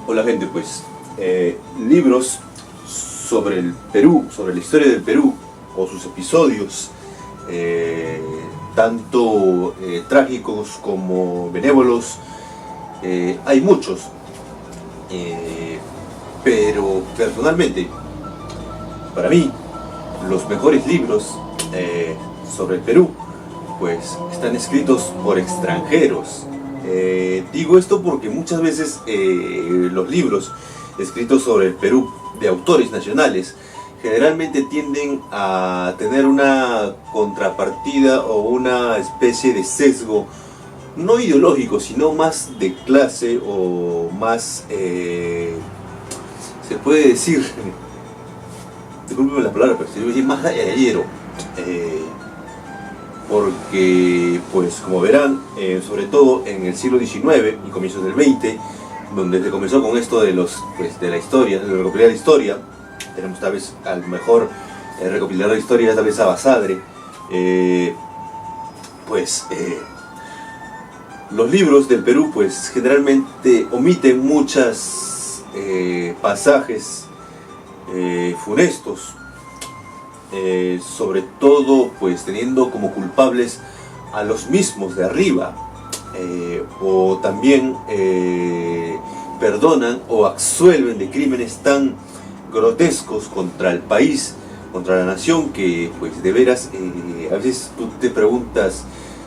Hola gente, pues libros sobre el Perú, sobre la historia del Perú o sus episodios, tanto trágicos como benévolos, hay muchos, pero personalmente, para mí, los mejores libros sobre el Perú pues están escritos por extranjeros. Digo esto porque muchas veces los libros escritos sobre el Perú de autores nacionales generalmente tienden a tener una contrapartida o una especie de sesgo no ideológico, sino más de clase o más, se puede decir, discúlpeme la palabra, pero se debe decir más gallero. Porque, pues como verán, sobre todo en el siglo XIX y comienzos del XX, donde se comenzó con esto de de la historia, de recopilar la historia, tenemos tal vez al mejor recopilador de historia, tal vez a Basadre, los libros del Perú pues generalmente omiten muchos pasajes funestos, sobre todo pues teniendo como culpables a los mismos de arriba, o también perdonan o absuelven de crímenes tan grotescos contra el país, contra la nación, que pues de veras a veces tú te preguntas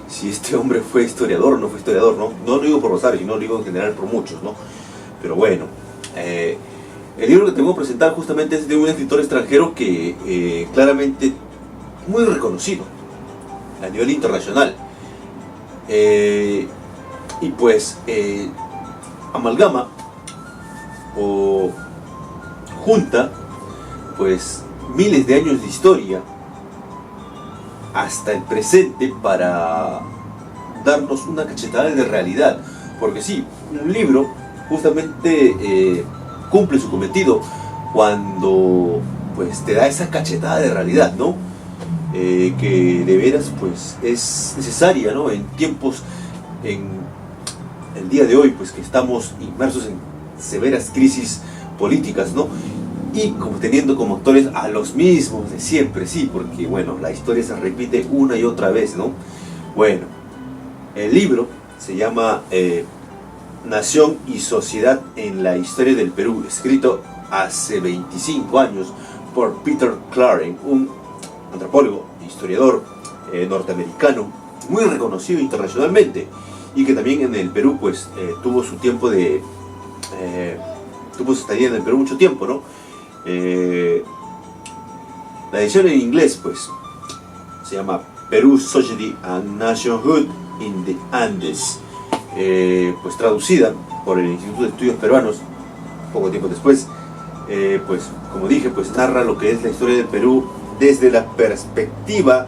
si este hombre fue historiador o no fue historiador, ¿no? No lo digo por Rosario, sino lo digo en general por muchos, ¿no? Pero bueno, el libro que te voy a presentar justamente es de un escritor extranjero que claramente muy reconocido a nivel internacional, y pues amalgama o junta pues miles de años de historia hasta el presente para darnos una cachetada de realidad, porque sí, un libro justamente cumple su cometido cuando pues te da esa cachetada de realidad, ¿no? Que de veras pues es necesaria, ¿no? En tiempos, en el día de hoy, pues que estamos inmersos en severas crisis políticas, ¿no? Y como teniendo como actores a los mismos de siempre, sí, porque bueno, la historia se repite una y otra vez, ¿no? Bueno, el libro se llama Nación y Sociedad en la Historia del Perú, escrito hace 25 años por Peter Claren, un antropólogo, historiador norteamericano, muy reconocido internacionalmente, y que también en el Perú pues tuvo su tiempo de... tuvo su estadía en el Perú mucho tiempo, ¿no? La edición en inglés pues se llama Perú Society and Nationhood in the Andes, pues traducida por el Instituto de Estudios Peruanos poco tiempo después. Pues como dije, pues narra lo que es la historia del Perú desde la perspectiva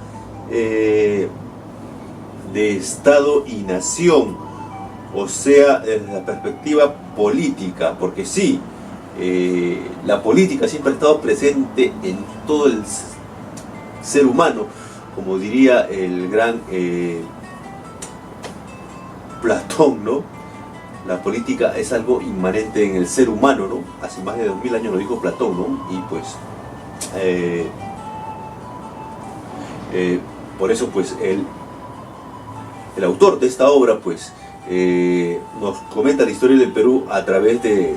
de Estado y Nación, o sea, desde la perspectiva política, porque sí, la política siempre ha estado presente en todo el ser humano, como diría el gran Platón, ¿no? La política es algo inmanente en el ser humano, ¿no? Hace más de 2000 años lo dijo Platón, ¿no? Y pues por eso pues el autor de esta obra pues nos comenta la historia del Perú a través de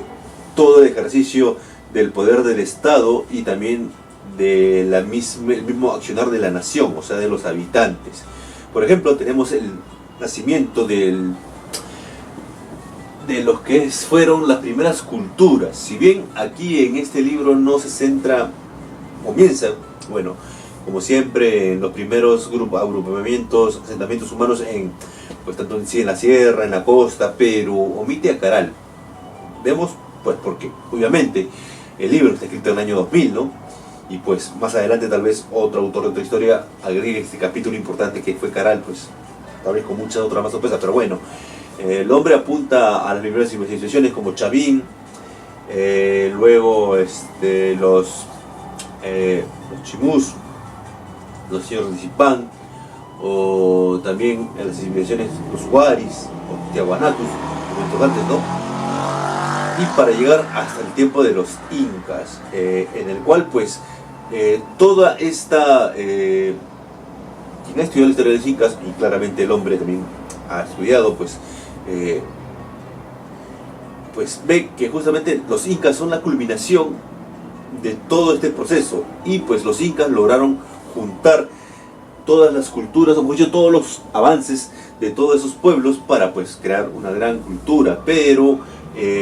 todo el ejercicio del poder del Estado y también de el mismo accionar de la nación, o sea, de los habitantes. Por ejemplo, tenemos el nacimiento de los que fueron las primeras culturas. Si bien aquí en este libro no se centra, comienza, bueno, como siempre, en los primeros agrupamientos, asentamientos humanos pues tanto en sí en la sierra, en la costa, pero omite a Caral. Vemos, pues porque obviamente el libro está escrito en el año 2000, ¿no? Y pues más adelante tal vez otro autor de otra historia agregue este capítulo importante que fue Caral, pues tal vez con muchas otras más sorpresas, pero bueno, el hombre apunta a las primeras civilizaciones como Chavín, luego los Chimús, los señores de Zipán, o también en las civilizaciones los Huaris o Tiahuanatus, momentos antes, ¿no? y para llegar hasta el tiempo de los incas, en el cual pues toda esta quien ha estudiado la historia de los incas, y claramente el hombre también ha estudiado, pues ve que justamente los incas son la culminación de todo este proceso, y pues los incas lograron juntar todas las culturas, o mejor dicho, todos los avances de todos esos pueblos para pues crear una gran cultura. Pero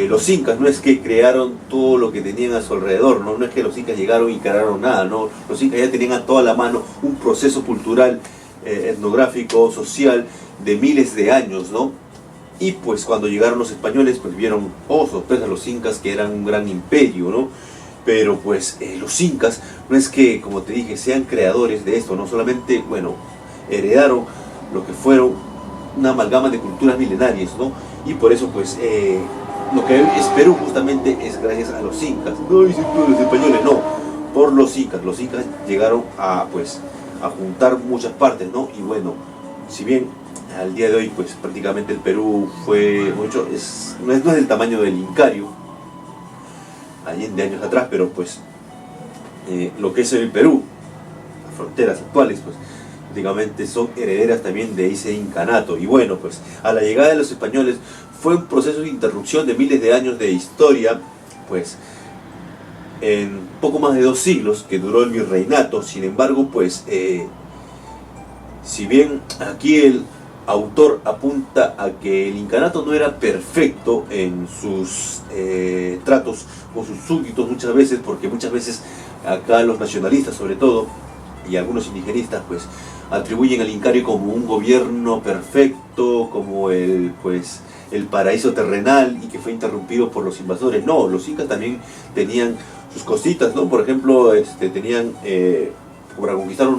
los incas no es que crearon todo lo que tenían a su alrededor, no es que los incas llegaron y crearon nada, no, los incas ya tenían a toda la mano un proceso cultural, etnográfico, social de miles de años, ¿no? Y pues cuando llegaron los españoles, pues vieron, oh sorpresa, los incas, que eran un gran imperio, ¿no? Pero pues los incas no es que, como te dije, sean creadores de esto, no solamente, bueno, heredaron lo que fueron una amalgama de culturas milenarias, ¿no? Y por eso pues lo que es Perú justamente es gracias a los incas. No dicen los españoles, no, por los incas. Los incas llegaron a pues a juntar muchas partes, ¿no? Y bueno, si bien al día de hoy pues prácticamente el Perú fue mucho, no es del tamaño del Incario de años atrás, pero pues lo que es el Perú, las fronteras actuales, pues prácticamente son herederas también de ese incanato. Y bueno, pues a la llegada de los españoles fue un proceso de interrupción de miles de años de historia, pues en poco más de 2 siglos que duró el virreinato. Sin embargo, pues si bien aquí el autor apunta a que el incanato no era perfecto en sus tratos con sus súbditos muchas veces, porque muchas veces acá los nacionalistas sobre todo y algunos indigenistas pues atribuyen al Incario como un gobierno perfecto, como el paraíso terrenal, y que fue interrumpido por los invasores. No, los incas también tenían sus cositas, ¿no? Por ejemplo, tenían para conquistar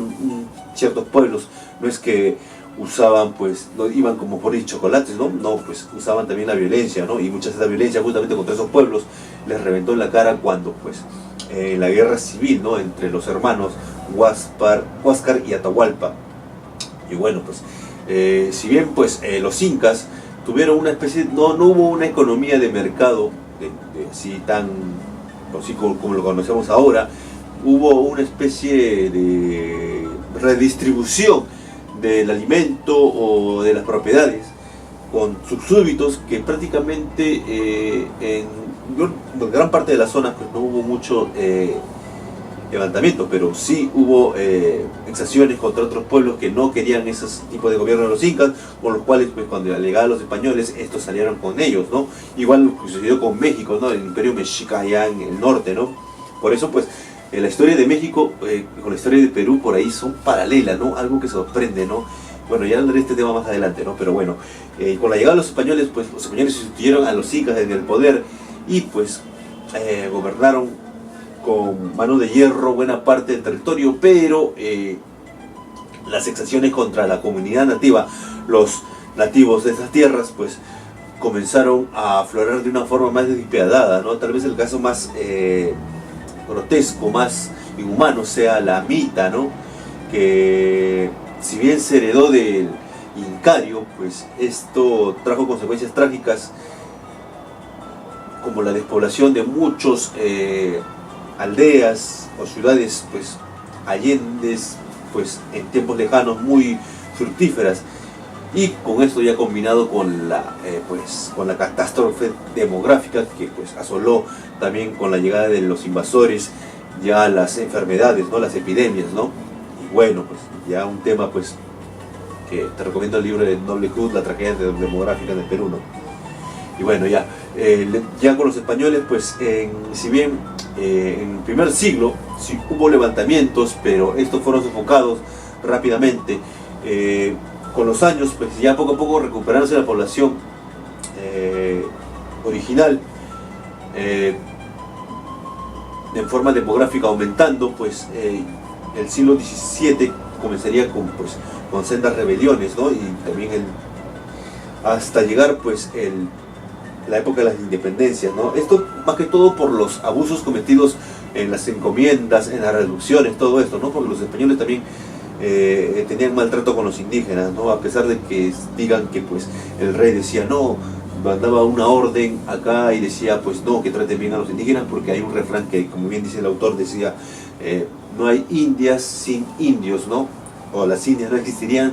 ciertos pueblos, no es que usaban, pues, no iban como por ahí chocolates, ¿no? No, pues usaban también la violencia, ¿no? Y mucha de esa violencia justamente contra esos pueblos les reventó en la cara cuando, pues, la guerra civil, ¿no? Entre los hermanos Huáscar y Atahualpa. Y bueno, pues, si bien, pues, los incas tuvieron una especie, no hubo una economía de mercado así como lo conocemos ahora. Hubo una especie de redistribución del alimento o de las propiedades con sus súbditos, que prácticamente en gran parte de las zonas pues no hubo mucho levantamiento, pero sí hubo exacciones contra otros pueblos que no querían esos tipos de gobierno de los incas, con los cuales pues cuando llegaron los españoles estos salieron con ellos, ¿no? Igual lo que sucedió con México, ¿no? El imperio mexica allá en el norte, ¿no? Por eso pues la historia de México con la historia de Perú por ahí son paralelas, ¿no? Algo que sorprende, ¿no? Bueno, ya hablaré de este tema más adelante, ¿no? Pero bueno, con la llegada de los españoles, pues los españoles sustituyeron a los incas en el poder y pues gobernaron con mano de hierro buena parte del territorio, pero las exacciones contra la comunidad nativa, los nativos de esas tierras, pues comenzaron a aflorar de una forma más despiadada, ¿no? Tal vez el caso más grotesco, más inhumano sea la Mita, ¿no? Que si bien se heredó del Incario, pues esto trajo consecuencias trágicas como la despoblación de muchos aldeas o ciudades pues allendes, pues en tiempos lejanos muy fructíferas, y con esto ya combinado con la catástrofe demográfica que pues asoló también con la llegada de los invasores, ya las enfermedades, ¿no? Las epidemias, ¿no? Y bueno, pues ya un tema pues que te recomiendo el libro de Noble Cruz, La tragedia demográfica en el Perú, ¿no? Y bueno, ya con los españoles, pues si bien en el primer siglo sí hubo levantamientos, pero estos fueron sofocados rápidamente. Con los años, pues ya poco a poco recuperándose la población original, en forma demográfica aumentando, pues el siglo XVII comenzaría con sendas rebeliones, ¿no? Y también hasta llegar pues la época de las independencias, ¿no? Esto más que todo por los abusos cometidos en las encomiendas, en las reducciones, todo esto, ¿no? Porque los españoles también tenían maltrato con los indígenas, ¿no? A pesar de que digan que pues el rey decía no, mandaba una orden acá y decía, pues no, que traten bien a los indígenas, porque hay un refrán que, como bien dice el autor, decía, no hay indias sin indios, ¿no? O las indias no existirían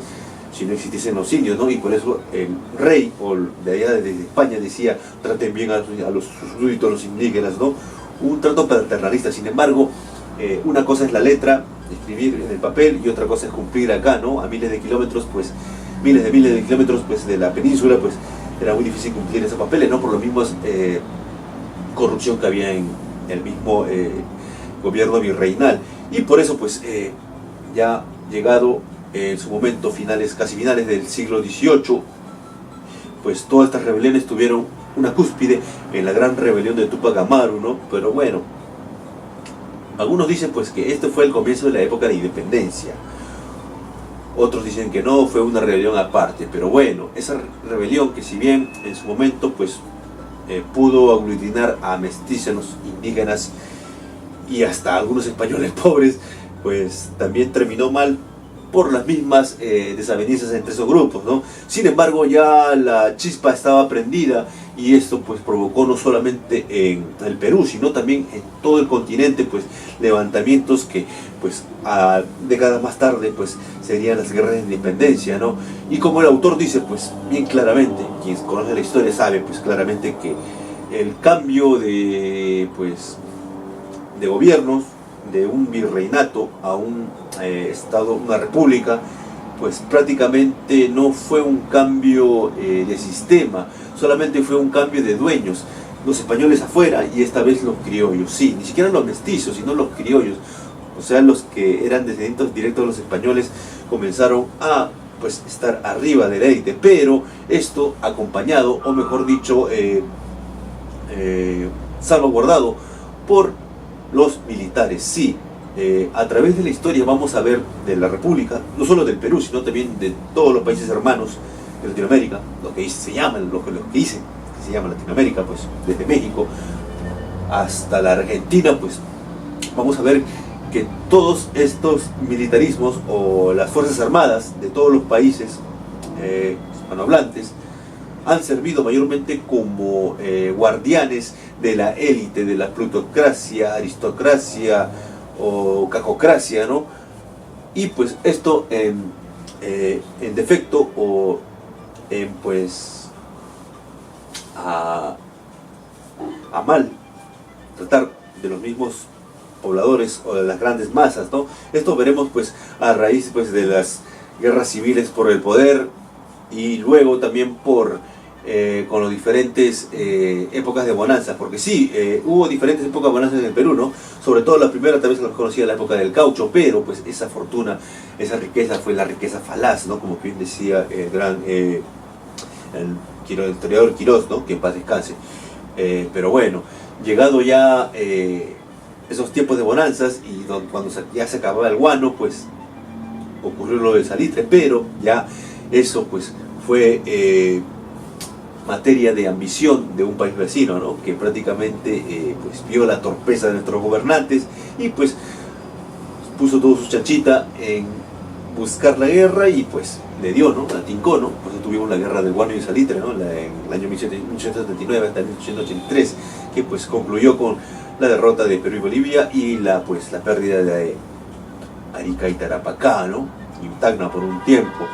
si no existiesen los indios, ¿no? Y por eso el rey, o de allá de España, decía, traten bien a los súbditos, a los indígenas, ¿no? Un trato paternalista. Sin embargo, una cosa es la letra, escribir en el papel, y otra cosa es cumplir acá, ¿no? A miles de kilómetros, pues, miles de kilómetros, pues, de la península, pues, era muy difícil cumplir esos papeles, ¿no? Por lo mismo corrupción que había en el mismo gobierno virreinal. Y por eso, pues, ya llegado en su momento, casi finales del siglo XVIII, pues todas estas rebeliones tuvieron una cúspide en la gran rebelión de Túpac Amaru, ¿no? Pero bueno, algunos dicen pues que este fue el comienzo de la época de independencia. Otros dicen que no, fue una rebelión aparte. Pero bueno, esa rebelión, que si bien en su momento pues pudo aglutinar a mestizos, indígenas y hasta algunos españoles pobres, pues también terminó mal por las mismas desavenencias entre esos grupos, ¿no? Sin embargo, ya la chispa estaba prendida, y esto pues provocó no solamente en el Perú, sino también en todo el continente, pues levantamientos que pues a décadas más tarde pues serían las guerras de independencia, ¿no? Y como el autor dice pues bien claramente, quien conoce la historia sabe pues claramente que el cambio de gobiernos, de un virreinato a un estado, una república, pues prácticamente no fue un cambio de sistema, solamente fue un cambio de dueños. Los españoles afuera, y esta vez los criollos, sí, ni siquiera los mestizos, sino los criollos, o sea, los que eran descendientes directos de los españoles, comenzaron a pues estar arriba de la élite, pero esto acompañado, o mejor dicho, salvaguardado por los militares. Sí, a través de la historia vamos a ver de la República, no solo del Perú, sino también de todos los países hermanos de Latinoamérica, lo que se llama Latinoamérica, pues desde México hasta la Argentina, pues vamos a ver que todos estos militarismos, o las fuerzas armadas de todos los países hispanohablantes, han servido mayormente como guardianes de la élite, de la plutocracia, aristocracia o cacocracia, ¿no? Y pues esto en defecto, o en a mal tratar de los mismos pobladores o de las grandes masas, ¿no? Esto veremos pues a raíz pues de las guerras civiles por el poder, y luego también con las diferentes épocas de bonanza, porque sí, hubo diferentes épocas de bonanza en el Perú, ¿no? Sobre todo la primera tal vez la conocía, la época del caucho, pero pues esa fortuna, esa riqueza fue la riqueza falaz, ¿no? Como bien decía el gran el historiador Quirós, ¿no? Que en paz descanse. Pero bueno, llegado ya esos tiempos de bonanzas, y cuando ya se acababa el guano, pues ocurrió lo del salitre, pero ya eso pues fue materia de ambición de un país vecino, ¿no? Que prácticamente pues vio la torpeza de nuestros gobernantes y pues puso todo su chanchita en buscar la guerra, y pues le dio, ¿no? La tincó, ¿no? Por eso tuvimos la guerra del guano y el salitre, ¿no? En el año 1879 hasta 1883, que pues concluyó con la derrota de Perú y Bolivia y la pérdida de Arica y Tarapacá, ¿no? Y Tacna por un tiempo.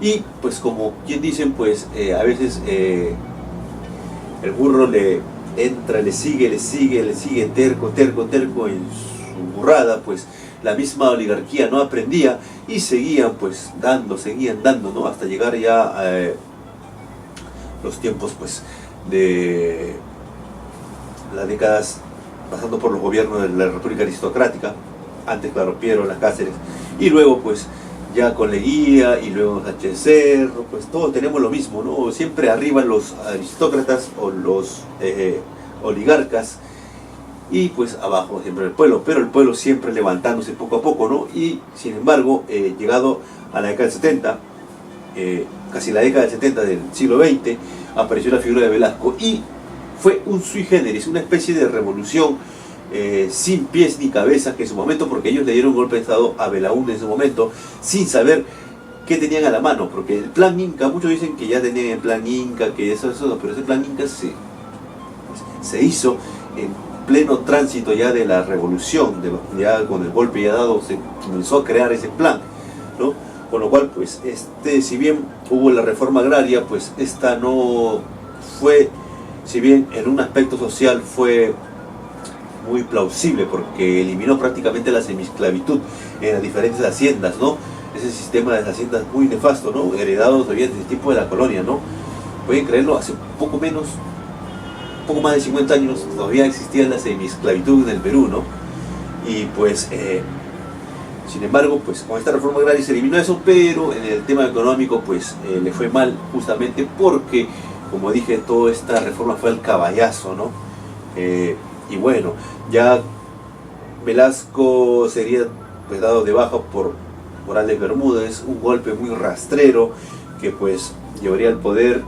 Y pues como quien dicen, pues a veces el burro le entra, le sigue, terco en su burrada, pues la misma oligarquía no aprendía y seguían dando, ¿no? Hasta llegar ya a los tiempos pues de las décadas, pasando por los gobiernos de la República Aristocrática, antes claro Piero Las Cáceres, y luego pues ya con Leguía, y luego Sánchez Cerro, pues todos tenemos lo mismo, ¿no? Siempre arriba los aristócratas o los oligarcas, y pues abajo siempre el pueblo, pero el pueblo siempre levantándose poco a poco, ¿no? Y sin embargo, llegado a la década del 70, casi la década del 70 del siglo XX, apareció la figura de Velasco, y fue un sui generis, una especie de revolución sin pies ni cabeza, que en su momento, porque ellos le dieron un golpe de estado a Belaúnde en su momento, sin saber ¿qué tenían a la mano? Porque el plan Inca, muchos dicen que ya tenían el plan Inca, que eso, pero ese plan Inca se hizo en pleno tránsito ya de la revolución, ya con el golpe ya dado se comenzó a crear ese plan, ¿no? Con lo cual, pues, si bien hubo la reforma agraria, pues esta no fue, si bien en un aspecto social fue muy plausible, porque eliminó prácticamente la semiesclavitud en las diferentes haciendas, ¿no? Ese sistema de haciendas muy nefasto, ¿no? Heredado todavía desde el tiempo de la colonia, ¿no? Pueden creerlo, hace poco más de 50 años todavía existía la semiesclavitud en el Perú, ¿no? Y pues, sin embargo, pues con esta reforma agraria se eliminó eso, pero en el tema económico, pues le fue mal, justamente porque, como dije, toda esta reforma fue al caballazo, ¿no? Y bueno, ya Velasco sería, pues, dado de baja por Morales Bermúdez, un golpe muy rastrero que pues llevaría al poder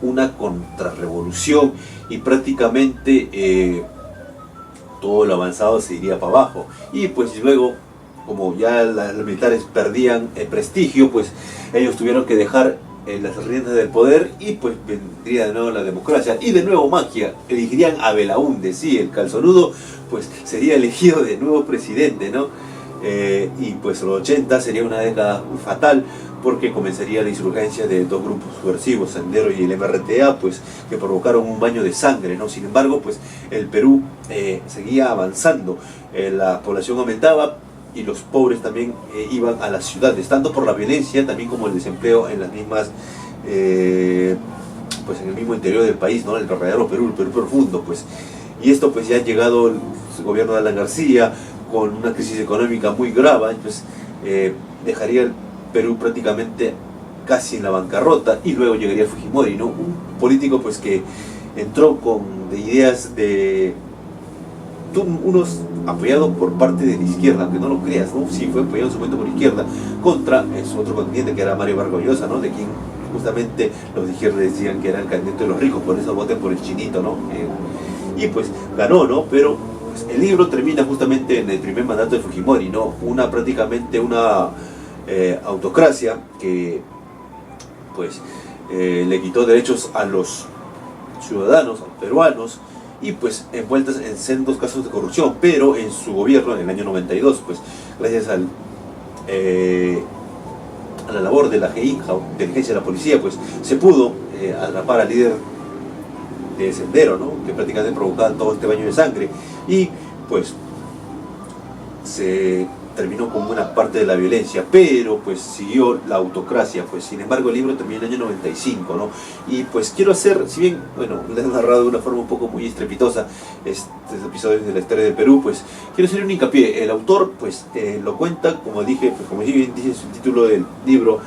una contrarrevolución y prácticamente todo lo avanzado se iría para abajo. Y pues luego, como ya los militares perdían el prestigio, pues ellos tuvieron que dejar las riendas del poder y pues vendría de nuevo la democracia y de nuevo magia, elegirían a Belaúnde, sí, el calzonudo, pues sería elegido de nuevo presidente, ¿no? Y pues los 80 sería una década fatal, porque comenzaría la insurgencia de dos grupos subversivos, Sendero y el MRTA, pues que provocaron un baño de sangre, ¿no? Sin embargo, pues el Perú seguía avanzando, la población aumentaba y los pobres también iban a las ciudades, tanto por la violencia también como el desempleo en las mismas, pues en el mismo interior del país, ¿no? El verdadero Perú, el Perú profundo, pues. Y esto pues ya ha llegado el gobierno de Alan García con una crisis económica muy grave, pues dejaría el Perú prácticamente casi en la bancarrota, y luego llegaría Fujimori, ¿no? Un político pues que entró con ideas de unos apoyados por parte de la izquierda, aunque no lo creas, ¿no? Sí, fue apoyado en su momento por la izquierda contra su otro contendiente, que era Mario Vargas Llosa, ¿no? De quien justamente los de izquierda decían que era el candidato de los ricos, por eso voten por el chinito, ¿no? Y pues ganó, ¿no? Pero pues, el libro termina justamente en el primer mandato de Fujimori, ¿no? Prácticamente una autocracia que pues le quitó derechos a los ciudadanos, a los peruanos, y pues envueltas en sendos casos de corrupción, pero en su gobierno, en el año 92, pues gracias a la labor de la inteligencia de la policía, pues se pudo atrapar al líder de Sendero, ¿no? Que prácticamente provocaba todo este baño de sangre, y pues se terminó con buena parte de la violencia, pero pues siguió la autocracia, pues sin embargo el libro terminó en el año 95, ¿no? Y pues quiero hacer, si bien, bueno, les he narrado de una forma un poco muy estrepitosa estos episodios de la historia de Perú, pues quiero hacer un hincapié. El autor pues lo cuenta, como dije, pues como dice el título del libro,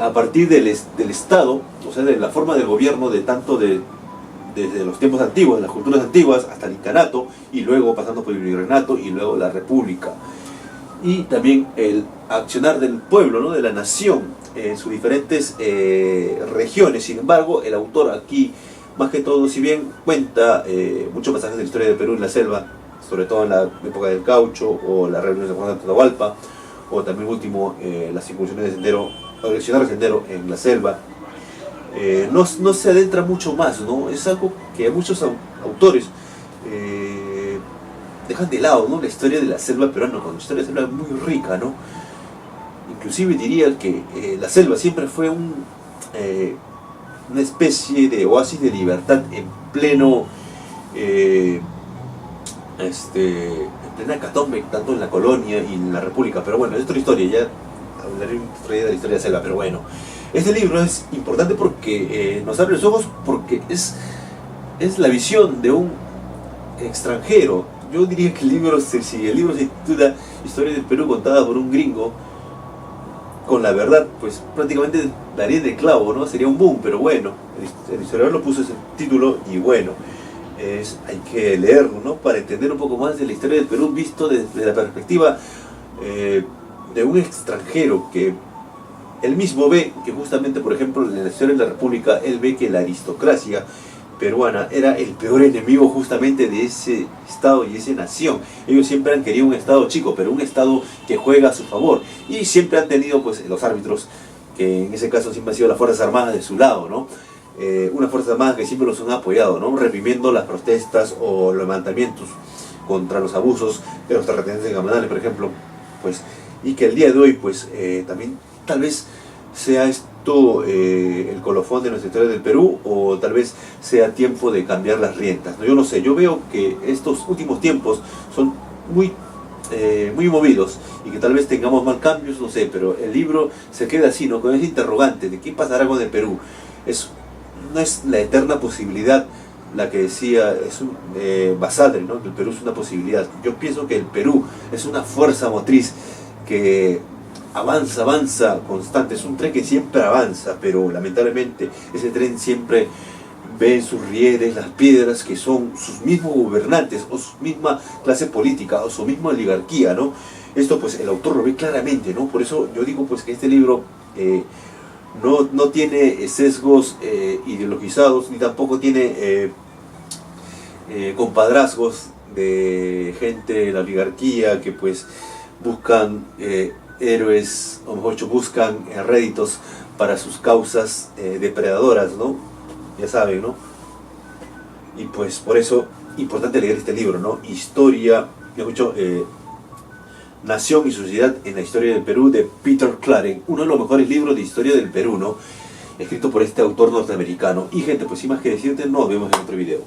a partir del Estado, o sea, de la forma del gobierno de tanto desde los tiempos antiguos, de las culturas antiguas, hasta el incanato, y luego pasando por el virreinato y luego la república. Y también el accionar del pueblo, ¿no? De la nación, en sus diferentes regiones. Sin embargo, el autor aquí, más que todo, si bien cuenta muchos pasajes de la historia de Perú en la selva, sobre todo en la época del Caucho, o la rebelión de Juan de Atahualpa, o también último, las incursiones de Sendero, accionar Sendero en la selva, no se adentra mucho más, ¿no? Es algo que muchos autores dejan de lado, ¿no? La historia de la selva peruana, cuando la historia de la selva es muy rica, ¿no? Inclusive diría que la selva siempre fue una especie de oasis de libertad en pleno en plena hecatombe, tanto en la colonia y en la república. Pero bueno, es otra historia, ya hablaré de la historia de la selva, pero bueno. Este libro es importante porque nos abre los ojos, porque es la visión de un extranjero. Yo diría que si el libro se titula Historia del Perú contada por un gringo, con la verdad, pues prácticamente daría de clavo, ¿no? Sería un boom, pero bueno, el historiador lo puso ese título y bueno, hay que leerlo, ¿no? Para entender un poco más de la historia del Perú visto desde la perspectiva de un extranjero que él mismo ve que justamente, por ejemplo, en la historia de la República, él ve que la aristocracia peruana era el peor enemigo justamente de ese Estado y esa nación. Ellos siempre han querido un Estado chico, pero un Estado que juega a su favor. Y siempre han tenido pues los árbitros, que en ese caso siempre han sido las Fuerzas Armadas de su lado, ¿no? Unas Fuerzas Armadas que siempre los han apoyado, ¿no? Reprimiendo las protestas o los levantamientos contra los abusos de los terratenientes gamonales, por ejemplo, pues, y que el día de hoy pues también tal vez sea esto el colofón de nuestra historia del Perú, o tal vez sea tiempo de cambiar las riendas, ¿no? Yo no sé, yo veo que estos últimos tiempos son muy movidos, y que tal vez tengamos mal cambios, no sé, pero el libro se queda así, ¿no? Con ese interrogante de qué pasará con el Perú. No es la eterna posibilidad la que decía Basadre, ¿no? Que el Perú es una posibilidad. Yo pienso que el Perú es una fuerza motriz que avanza constante, es un tren que siempre avanza, pero lamentablemente ese tren siempre ve en sus rieles las piedras que son sus mismos gobernantes, o su misma clase política, o su misma oligarquía, ¿no? Esto pues el autor lo ve claramente, ¿no? Por eso yo digo pues que este libro no tiene sesgos ideologizados, ni tampoco tiene compadrazgos de gente de la oligarquía que pues buscan héroes, o mejor dicho, buscan réditos para sus causas depredadoras, ¿no? Ya saben, ¿no? Y pues por eso, importante leer este libro, ¿no? Historia, mejor dicho, Nación y Sociedad en la Historia del Perú, de Peter Claren, uno de los mejores libros de historia del Perú, ¿no? Escrito por este autor norteamericano. Y gente, pues sin más que decirte, nos vemos en otro video.